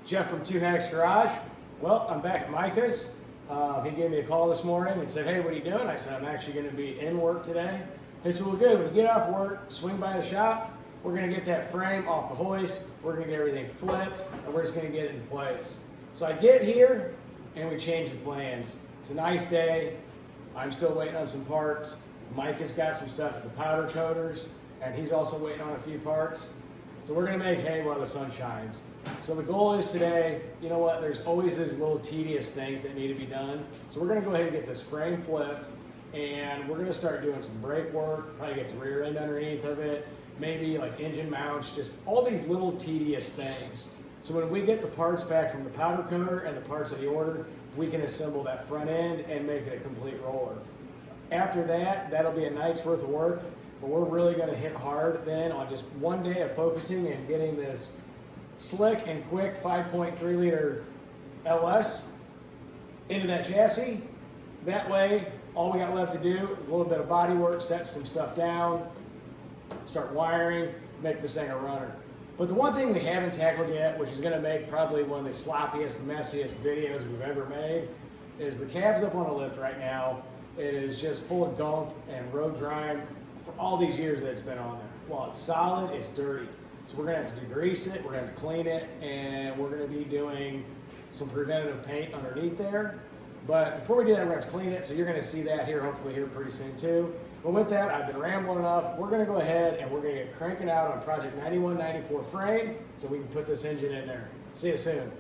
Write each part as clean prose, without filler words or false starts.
Jeff from Two Hacks Garage. Well, I'm back at Micah's. He gave me a call this morning and said, hey, what are you doing? I said, I'm actually going to be in work today. He said, well, good. When you get off work, swing by the shop. We're going to get that frame off the hoist. We're going to get everything flipped, and we're just going to get it in place. So I get here, and we change the plans. It's a nice day. I'm still waiting on some parts. Mike has got some stuff at the powder coaters, and he's also waiting on a few parts. So we're going to make hay while the sun shines. So the goal is today, you know what, there's always these little tedious things that need to be done. So we're going to go ahead and get this frame flipped, and we're going to start doing some brake work, probably get the rear end underneath of it, maybe like engine mounts, just all these little tedious things. So when we get the parts back from the powder coater and the parts that he ordered, we can assemble that front end and make it a complete roller. After that, that'll be a night's worth of work, but we're really going to hit hard then on just one day of focusing and getting this slick and quick 5.3 liter LS into that chassis. That way, all we got left to do is a little bit of body work, set some stuff down, start wiring, make this thing a runner. But the one thing we haven't tackled yet, which is going to make probably one of the sloppiest, messiest videos we've ever made, is the cab's up on a lift right now. It is just full of gunk and road grime for all these years that it's been on there. While it's solid, it's dirty. So we're going to have to degrease it, we're going to have to clean it, and we're going to be doing some preventative paint underneath there. But before we do that, we're going to have to clean it, so you're going to see that here, hopefully here pretty soon too. But with that, I've been rambling enough. We're going to go ahead and we're going to get cranking out on Project 9194 frame so we can put this engine in there. See you soon.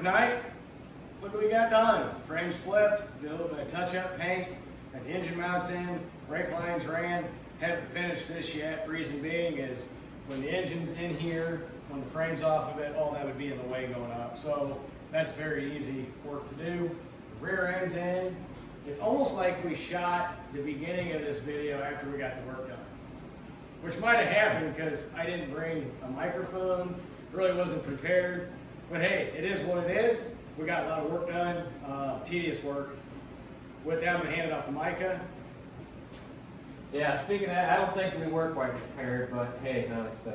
tonight, look what we got done. Frames flipped, did a little bit of touch-up paint, got the engine mounts in, brake lines ran. Haven't finished this yet. Reason being is when the engine's in here, when the frame's off of it, all that would be in the way going up. So that's very easy work to do. The rear end's in. It's almost like we shot the beginning of this video after we got the work done, which might have happened because I didn't bring a microphone, really wasn't prepared. But hey, it is what it is. We got a lot of work done, tedious work. With that, I'm gonna hand it off to Micah. Yeah, speaking of that, I don't think we were quite prepared, but hey, no, it's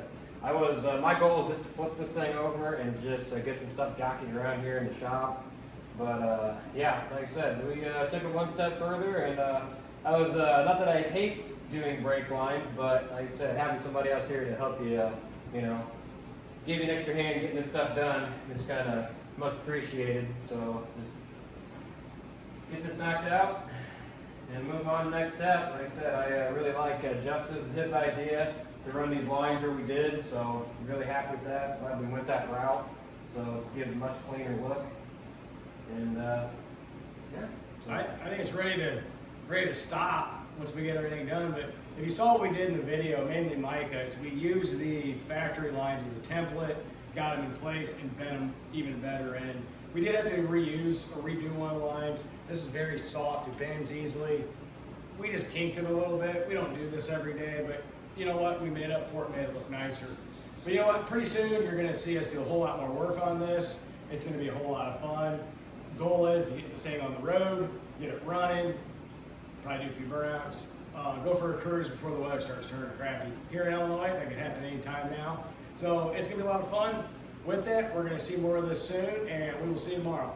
my goal was just to flip this thing over and just get some stuff jockeyed around here in the shop. But yeah, like I said, we took it one step further, and I was not that I hate doing brake lines, but like I said, having somebody else here to help you, you know, give you an extra hand getting this stuff done is kind of much appreciated. So just get this knocked out and move on to the next step. Like I said, I really like his idea to run these lines where we did, so I'm really happy with that. Glad we went that route, so it gives a much cleaner look. And yeah, so. I think it's ready to stop once we get everything done. But if you saw what we did in the video, mainly Micah, is we used the factory lines as a template, got them in place, and bent them even better in. We did have to reuse or redo one of the lines. This is very soft, it bends easily. We just kinked it a little bit. We don't do this every day, but you know what? We made up for it, made it look nicer. But you know what? Pretty soon you're gonna see us do a whole lot more work on this. It's gonna be a whole lot of fun. Goal is to get this thing on the road, get it running, probably do a few burnouts, go for a cruise before the weather starts turning crappy. Here in Illinois, that can happen anytime now. So it's gonna be a lot of fun. With that, we're gonna see more of this soon, and we will see you tomorrow.